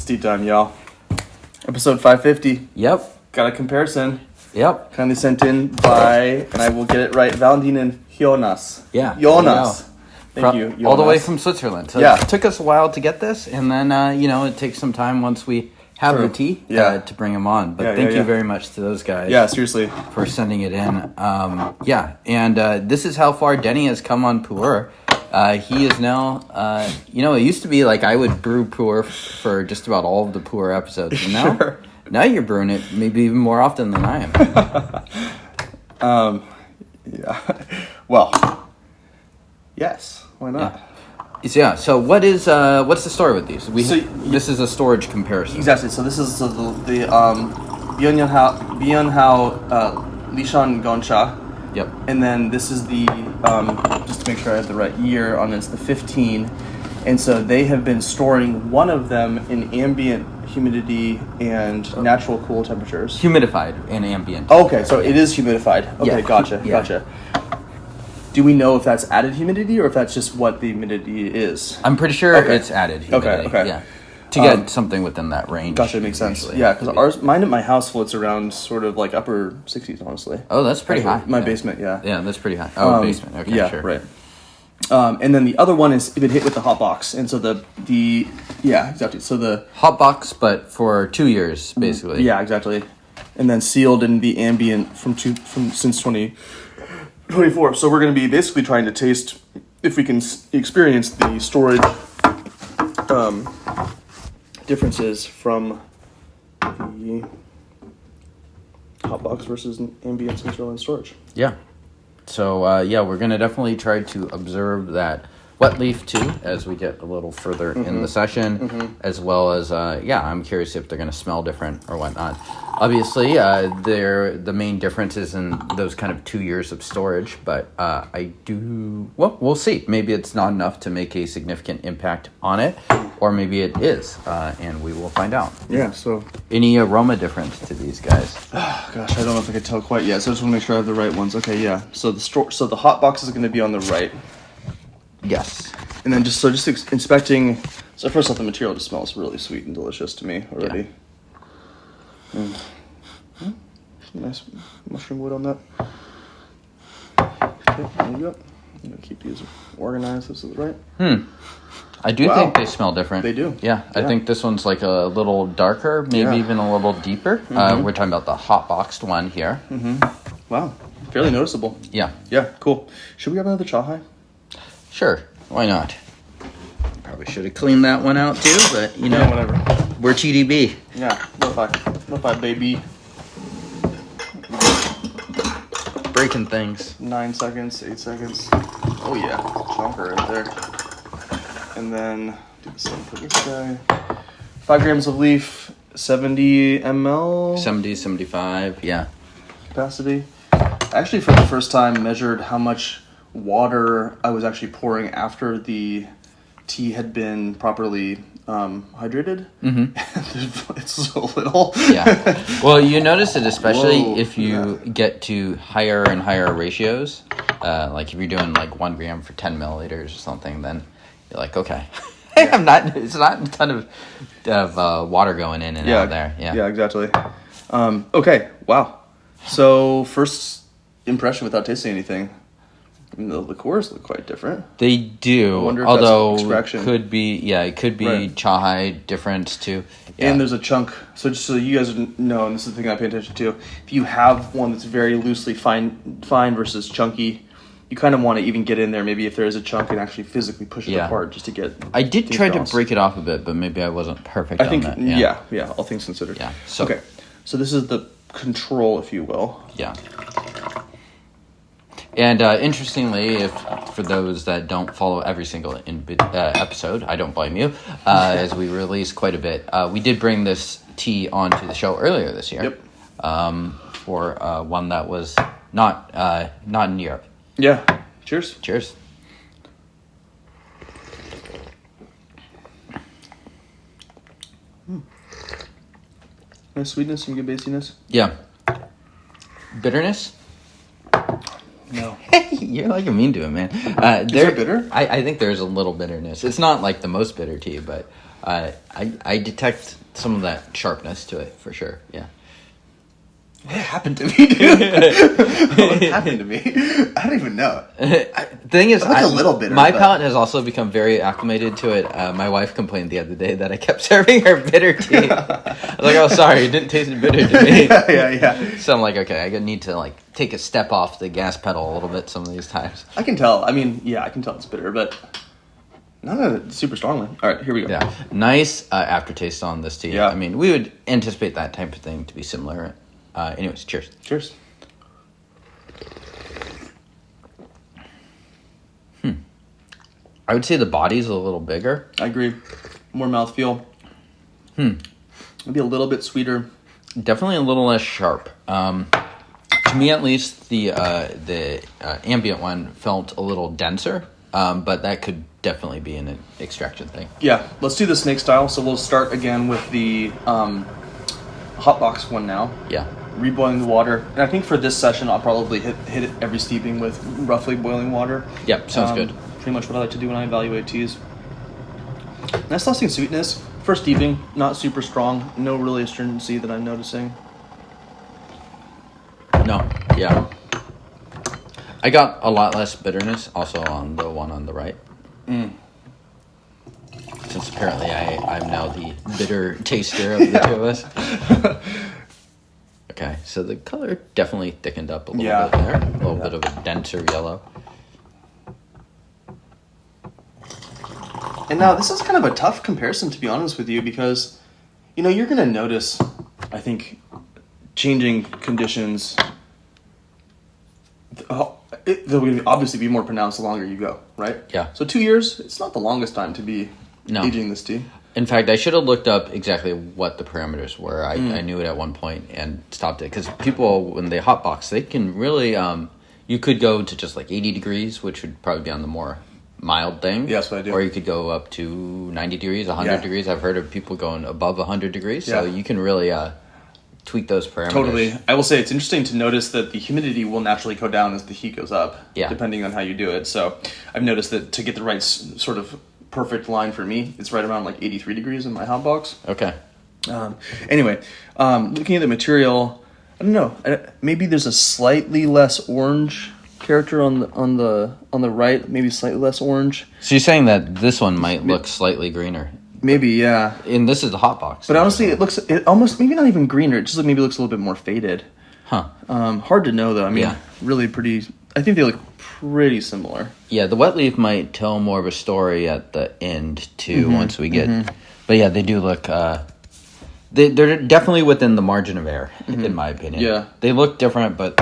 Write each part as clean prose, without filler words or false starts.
deep dive, y'all. Episode 550. Yep. Got a comparison. Yep. Kindly sent in by, and I will get it right, Valentin Jonas. Yeah. Jonas. Thank you, Jonas. All the way from Switzerland. So Yeah. it took us a while to get this, and then, it takes some time once we have the tea to bring them on. But thank you very much to those guys. Yeah, seriously. For sending it in. And this is how far Denny has come on Puer. He is now, it used to be like I would brew Puer for just about all of the Puer episodes. And now, now you're brewing it maybe even more often than I am. Yeah. Well, yes. Why not? Yeah. So what's the story with these? This is a storage comparison. Exactly. So this is the Biyun Lishan Gongcha. Yep. And then this is the just to make sure I have the right year on this, the 15. And so they have been storing one of them in ambient humidity and natural cool temperatures. Humidified and ambient. Okay, so it is humidified. Okay, Yeah. Gotcha. Do we know if that's added humidity or if that's just what the humidity is? I'm pretty sure it's added humidity. Okay. Yeah. To get something within that range. Gotcha, makes sense. Yeah, because mine at my house floats around sort of like upper 60s, honestly. Oh, that's pretty high. My basement, yeah. Yeah, that's pretty high. Oh, basement. Okay, yeah, sure. Right. And then the other one is been hit with the Hotbox, and so exactly. So the Hotbox, but for 2 years, basically. Yeah, exactly. And then sealed in the ambient since 2024. So we're going to be basically trying to taste if we can experience the storage differences from the Hotbox versus ambient Switzerland storage. Yeah. So, we're going to definitely try to observe that wet leaf too as we get a little further in the session, as well as, I'm curious if they're going to smell different or whatnot. Obviously, the main difference is in those kind of 2 years of storage, but we'll see. Maybe it's not enough to make a significant impact on it, or maybe it is, and we will find out. Yeah, so... Any aroma difference to these guys? Oh, gosh, I don't know if I can tell quite yet, so I just want to make sure I have the right ones. Okay, yeah. So the Hotbox is going to be on the right. Yes. And then just inspecting... So first off, the material just smells really sweet and delicious to me already. Yeah. Some nice mushroom wood on that. Okay, there you go. I'm going to keep these organized. This is right. I do think they smell different. They do. Yeah, I think this one's like a little darker, maybe even a little deeper. We're talking about the Hotboxed one here. Wow. Fairly noticeable. Yeah. Yeah, cool. Should we have another Chahai? Sure. Why not? Probably should have cleaned that one out too, but whatever. We're TDB. Yeah, no five, baby. Breaking things. 9 seconds, 8 seconds. Oh yeah, chonker right there. And then do the same for this guy. 5 grams of leaf, 70 ml. 70, 75, yeah. Capacity. Actually, for the first time, measured how much water I was actually pouring after the tea had been properly hydrated. It's so little. Yeah. Well, you notice it especially if you get to higher and higher ratios. Like if you're doing like 1 gram for 10 milliliters or something, then you're like, okay. It's not a ton of water going in and out there. Yeah, exactly. Okay, wow. So first impression without tasting anything. I mean, the liqueurs look quite different. They do, I wonder if although that's extraction. It could be Chahai difference too. Yeah. And there's a chunk. So just so you guys know, and this is the thing I pay attention to, if you have one that's very loosely fine versus chunky, you kind of want to even get in there. Maybe if there is a chunk and actually physically push it apart just to get. I did try to break it off a bit, but maybe I wasn't perfect. I think on that. Yeah. All things considered. Yeah. Okay. So this is the control, if you will. Yeah. And interestingly, for those that don't follow every single episode, I don't blame you, as we release quite a bit. We did bring this tea onto the show earlier this year. Yep. For one that was not in Europe. Yeah. Cheers. Cheers. Nice sweetness and good basiness. Yeah. Bitterness? No. You're like mean to it, man. Is it bitter? I think there's a little bitterness. It's not like the most bitter tea, but I detect some of that sharpness to it for sure. Yeah. What happened to me, dude? What happened to me? I don't even know. The thing is, a little bitter. My palate has also become very acclimated to it. My wife complained the other day that I kept serving her bitter tea. I was like, "Oh, sorry, it didn't taste bitter to me." yeah. So I'm like, okay, I need to like take a step off the gas pedal a little bit some of these times. I can tell. I mean, yeah, I can tell it's bitter, but not super strongly. All right, here we go. Yeah, nice aftertaste on this tea. Yeah. I mean, we would anticipate that type of thing to be similar. Anyways, cheers. Cheers. I would say the body's a little bigger. I agree. More mouthfeel. Maybe a little bit sweeter. Definitely a little less sharp. To me, at least, the ambient one felt a little denser, but that could definitely be an extraction thing. Yeah, let's do the snake style. So we'll start again with the Hotbox one now. Yeah. Reboiling the water. And I think for this session, I'll probably hit it every steeping with roughly boiling water. Yep, sounds good. Pretty much what I like to do when I evaluate teas. Nice lasting sweetness. First steeping, not super strong. No really astringency that I'm noticing. No, yeah. I got a lot less bitterness also on the one on the right. Since apparently I'm now the bitter taster of the two of us. Okay, so the color definitely thickened up a little bit there. A little bit of a denser yellow. And now this is kind of a tough comparison, to be honest with you, because, you're going to notice, I think, changing conditions. They'll obviously be more pronounced the longer you go, right? Yeah. So 2 years, it's not the longest time to be aging this tea. In fact, I should have looked up exactly what the parameters were. I knew it at one point and stopped it. Because people, when they hotbox, they can really... you could go to just like 80 degrees, which would probably be on the more mild thing. Yeah, that's what I do. Or you could go up to 90 degrees, 100 degrees. I've heard of people going above 100 degrees. So you can really tweak those parameters. Totally. I will say it's interesting to notice that the humidity will naturally go down as the heat goes up, depending on how you do it. So I've noticed that to get the right sort of perfect line for me, it's right around like 83 degrees in my hotbox. Okay. Anyway, looking at the material, I don't know. Maybe there's a slightly less orange character on the right. Maybe slightly less orange. So you're saying that this one might look slightly greener? Maybe, yeah. And this is the hotbox. But honestly, it almost maybe not even greener. It just maybe looks a little bit more faded. Huh. Hard to know though. I mean, really pretty. I think they look pretty similar. Yeah, the wet leaf might tell more of a story at the end too. Once we get, but yeah, they do look. They're definitely within the margin of error, in my opinion. Yeah, they look different, but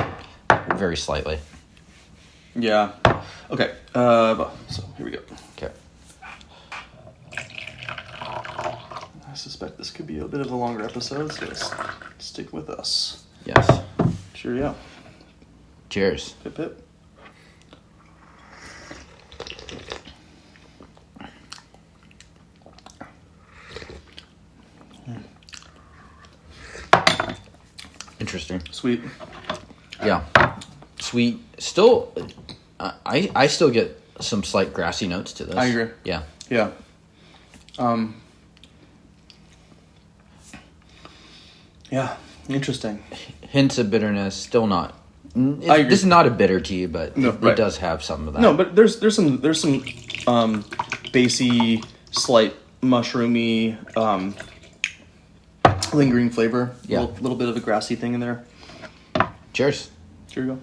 very slightly. Yeah. Okay. So here we go. Okay. I suspect this could be a bit of a longer episode, so stick with us. Yes. Cheerio. Cheers. Pip pip. Interesting. Sweet. Yeah. Sweet. Still, I still get some slight grassy notes to this. I agree. Yeah. Yeah. Yeah. Interesting. Hints of bitterness. Still not. This is not a bitter tea, but it does have some of that. No, but there's some bassy, slight mushroomy, lingering flavor. Yeah. A little bit of a grassy thing in there. Cheers. Here you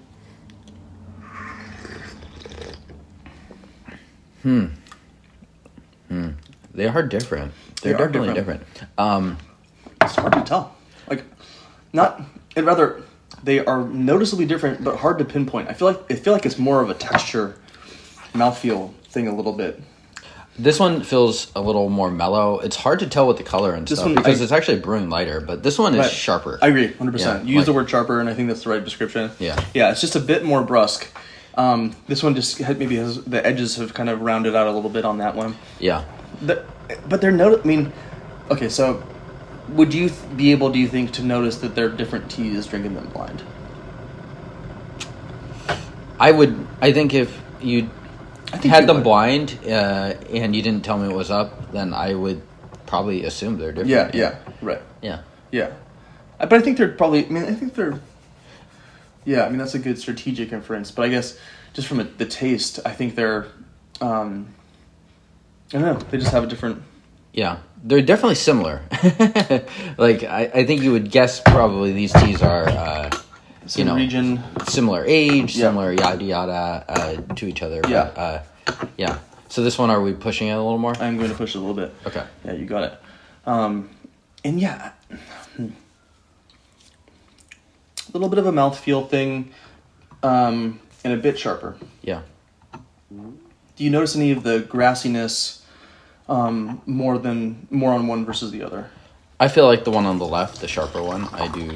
go. They are different. They're definitely different. It's hard to tell. They are noticeably different, but hard to pinpoint. I feel like it's more of a texture, mouthfeel thing a little bit. This one feels a little more mellow. It's hard to tell with the color and stuff because it's actually brewing lighter, but this one is sharper. I agree, 100%. Yeah, you use the word sharper, and I think that's the right description. Yeah. Yeah, it's just a bit more brusque. This one just maybe has the edges have kind of rounded out a little bit on that one. Yeah. But they're okay, so would you be able, do you think, to notice that they're different teas drinking them blind? I think if you had them blind and you didn't tell me it was up, then I would probably assume they're different. Yeah, right. Yeah. Yeah. But I think they're probably, yeah, I mean, that's a good strategic inference. But I guess just from the taste, I think they're, I don't know, they just have a different... Yeah, they're definitely similar. Like, I think you would guess probably these teas are, region, similar age, similar yada yada to each other. Yeah. But, yeah. So this one, are we pushing it a little more? I'm going to push it a little bit. Okay. Yeah, you got it. And yeah, a little bit of a mouthfeel thing, and a bit sharper. Yeah. Do you notice any of the grassiness more on one versus the other? I feel like the one on the left, the sharper one, I do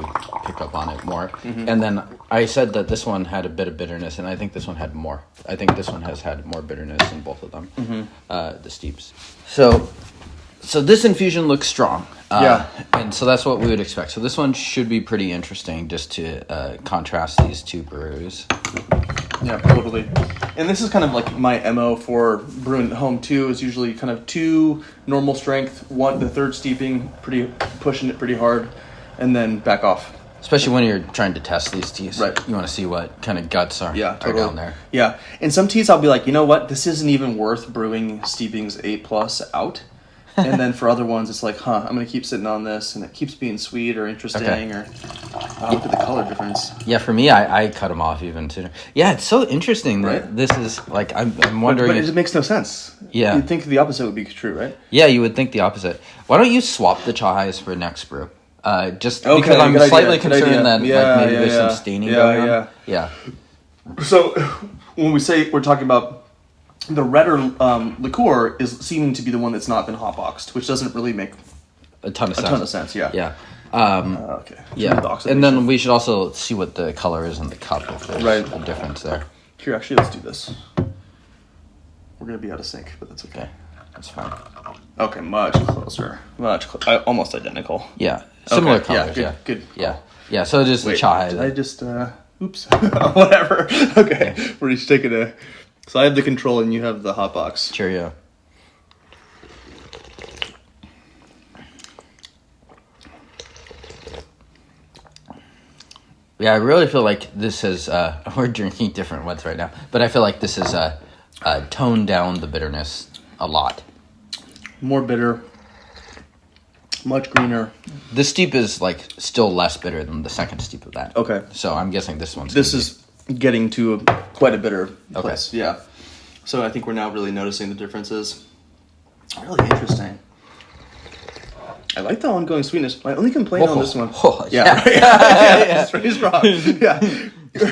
pick up on it more. Mm-hmm. And then I said that this one had a bit of bitterness, and I think this one had more. I think this one has had more bitterness in both of them, the steeps. So this infusion looks strong. And so that's what we would expect. So this one should be pretty interesting just to contrast these two brews. Yeah, totally. And this is kind of like my MO for brewing at home too, is usually kind of 2 normal strength, the third steeping, pushing it pretty hard, and then back off. Especially when you're trying to test these teas. Right. You want to see what kind of guts are down there. Yeah. And some teas I'll be like, you know what, this isn't even worth brewing steepings 8+ out. And then for other ones, it's like, I'm going to keep sitting on this, and it keeps being sweet or interesting, or look at the color difference. Yeah, for me, I cut them off even sooner. Yeah, it's so interesting that this is, like, I'm wondering... But it makes no sense. Yeah. You'd think the opposite would be true, right? Yeah, you would think the opposite. Why don't you swap the chahais for next brew? Because Okay, I'm good slightly idea, good concerned idea. that maybe there's some staining going on. Yeah. So when we say we're talking about the redder liqueur is seeming to be the one that's not been hotboxed, which doesn't really make a ton of sense. Yeah. Yeah. Okay. Yeah. And then we should also see what the color is in the cup, if there's a difference there. Here, actually, let's do this. We're going to be out of sync, but that's okay. That's fine. Okay, much closer. Almost identical. Yeah. Similar colors. Yeah, good. Yeah. Yeah, so it is the chai. Did I just, oops. Whatever. Okay. We're each taking a... So I have the control and you have the hotbox. Cheerio. Yeah, I really feel like this is... we're drinking different ones right now. But I feel like this is toned down the bitterness a lot. More bitter. Much greener. This steep is like still less bitter than the second steep of that. Okay. So I'm guessing this one's... This is getting to quite a bitter place. Okay. Yeah. So I think we're now really noticing the differences. Really interesting. I like the ongoing sweetness. My only complaint on this one... Yeah. It's pretty strong. Yeah.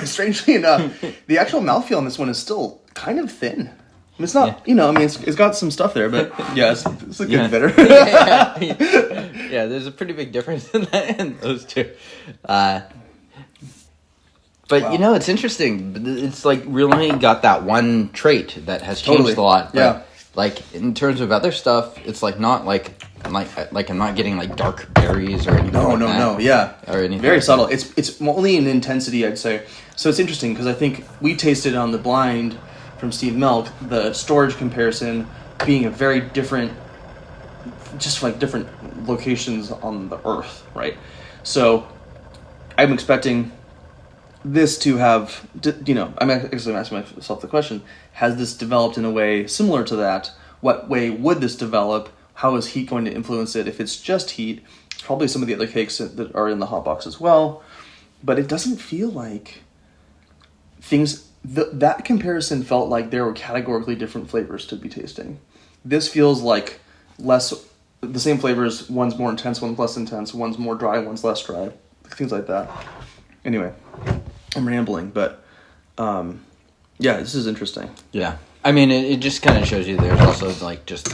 Strangely enough, the actual mouthfeel on this one is still kind of thin. It's not, it's got some stuff there, but yeah, it's a good bitter. Yeah, there's a pretty big difference in those two. But, it's interesting. It's like really got that one trait that has changed a lot. But, yeah. Like, in terms of other stuff, it's like not like I'm not getting like dark berries or anything No, yeah. Or anything. Very subtle. It's only in intensity, I'd say. So it's interesting because I think we tasted on the blind from Steve Milk, the storage comparison being a very different, just like different locations on the earth, right? So I'm expecting this to have, I'm actually asking myself the question, has this developed in a way similar to that? What way would this develop? How is heat going to influence it? If it's just heat, probably some of the other cakes that are in the hot box as well, but it doesn't feel like things... that comparison felt like there were categorically different flavors to be tasting. This feels like the same flavors, one's more intense, one's less intense, one's more dry, one's less dry, things like that. Anyway, I'm rambling, but this is interesting. Yeah. I mean, it just kind of shows you there's also like just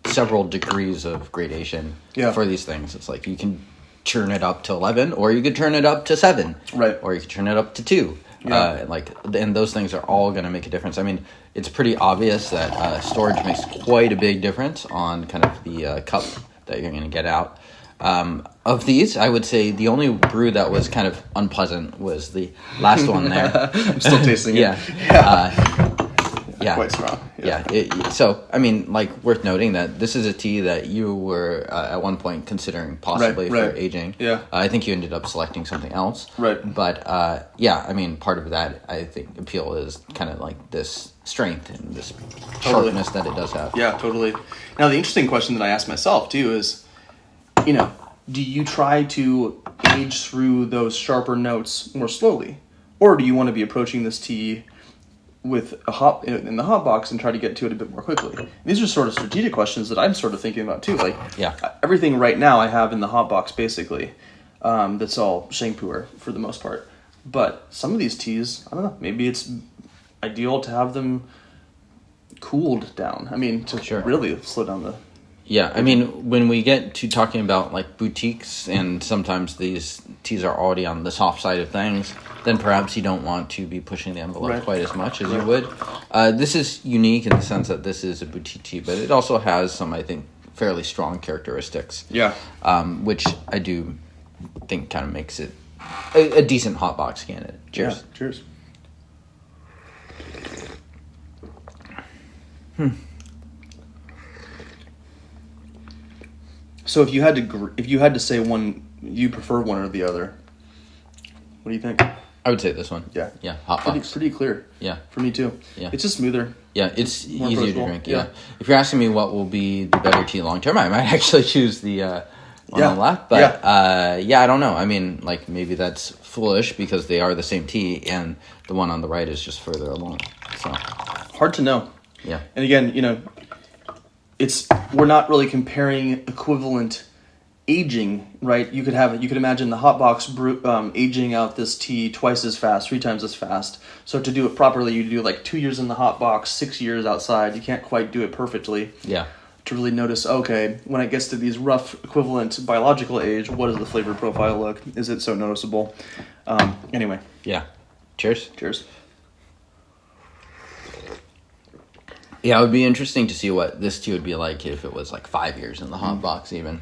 several degrees of gradation for these things. It's like you can turn it up to 11, or you could turn it up to 7. Right. Or you could turn it up to 2. Yeah. And those things are all going to make a difference. I mean, it's pretty obvious that storage makes quite a big difference on kind of the cup that you're going to get out. Of these, I would say the only brew that was kind of unpleasant was the last one there. I'm still tasting it. Yeah. Yeah. Quite strong. Yeah. So, I mean, like, worth noting that this is a tea that you were at one point considering possibly for aging. Yeah. I think you ended up selecting something else. Right. But, yeah, I mean, part of that, I think, appeal is kind of like this strength and this sharpness that it does have. Yeah, totally. Now, the interesting question that I asked myself, too, is, you know, do you try to age through those sharper notes more slowly? Or do you want to be approaching this tea with in the hot box and try to get to it a bit more quickly? These are sort of strategic questions that I'm sort of thinking about, too. Like, everything right now I have in the hot box, basically, that's all Shangpuer for the most part. But some of these teas, I don't know, maybe it's ideal to have them cooled down. I mean, to really slow down the... Yeah, I mean, when we get to talking about, like, boutiques, and sometimes these teas are already on the soft side of things, then perhaps you don't want to be pushing the envelope quite as much as you would. This is unique in the sense that this is a boutique tea, but it also has some, I think, fairly strong characteristics. Yeah. Which I do think kind of makes it a decent hot box candidate. Cheers. Yeah, cheers. So if you had to say one, you prefer one or the other, what do you think? I would say this one. Yeah. Yeah, hot box. Pretty clear. Yeah. For me too. Yeah. It's just smoother. Yeah, it's More easier to approachable. drink. Yeah. If you're asking me what will be the better tea long term, I might actually choose the on the left. But I don't know. I mean, like, maybe that's foolish because they are the same tea and the one on the right is just further along. So hard to know. Yeah. And again, you know, we're not really comparing equivalent aging, right? You could imagine the hot box aging out this tea twice as fast, 3 times as fast. So to do it properly, you do like 2 years in the hot box, 6 years outside. You can't quite do it perfectly. Yeah. To really notice, okay, when it gets to these rough equivalent biological age, what does the flavor profile look? Is it so noticeable? Anyway. Yeah. Cheers. Cheers. Yeah, it would be interesting to see what this tea would be like if it was like 5 years in the hot box even.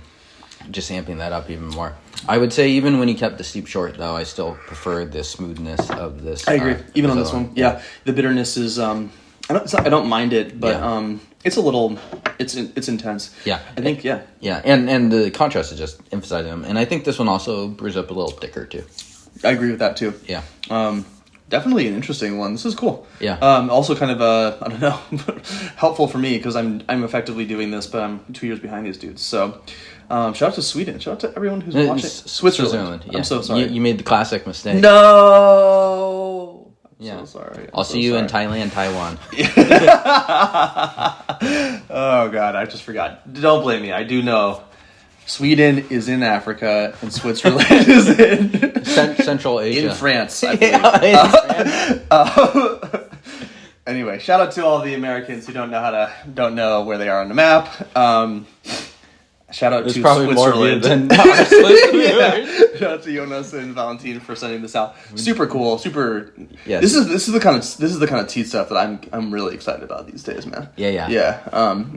Just amping that up even more. I would say even when you kept the steep short, though, I still prefer the smoothness of this. I agree. Even on this one. Yeah. The bitterness is... I don't mind it, but it's a little... It's intense. Yeah. I think, Yeah, and the contrast is just emphasizing them. And I think this one also brews up a little thicker, too. I agree with that, too. Yeah. Definitely an interesting one. This is cool. Yeah. Also kind of, I don't know, helpful for me because I'm effectively doing this, but I'm 2 years behind these dudes. So, shout out to Sweden. Shout out to everyone who's watching. Switzerland. Yeah. I'm so sorry. You made the classic mistake. No! I'm so sorry. I'll see you in Thailand, Taiwan. Oh, God. I just forgot. Don't blame me. I do know. Sweden is in Africa, and Switzerland is in... Central Asia. In France, I believe. Anyway, shout out to all the Americans who don't know where they are on the map. Shout out to probably Switzerland. More than our Shout out to Jonas and Valentin for sending this out. Super cool. Super. Yes. This is the kind of tea stuff that I'm really excited about these days, man. Yeah.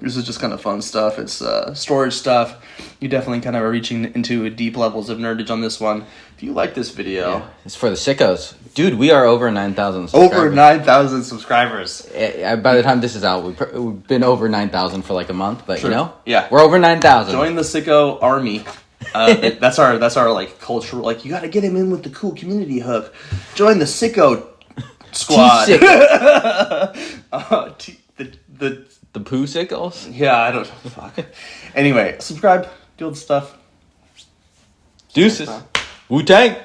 This is just kind of fun stuff. It's storage stuff. You definitely kind of are reaching into deep levels of nerdage on this one. If you like this video, it's for the sickos, dude. We are over 9,000 subscribers. Over 9,000 subscribers. By the time this is out, we've been over 9,000 for like a month, but True. you know, we're over 9,000. Join the sicko army. That's our like cultural, like, you got to get him in with the cool community hook. Join the sicko squad. The poo sickles. Yeah, I don't know. Fuck. Anyway, subscribe, do all the stuff. Deuces. Wu-Tang.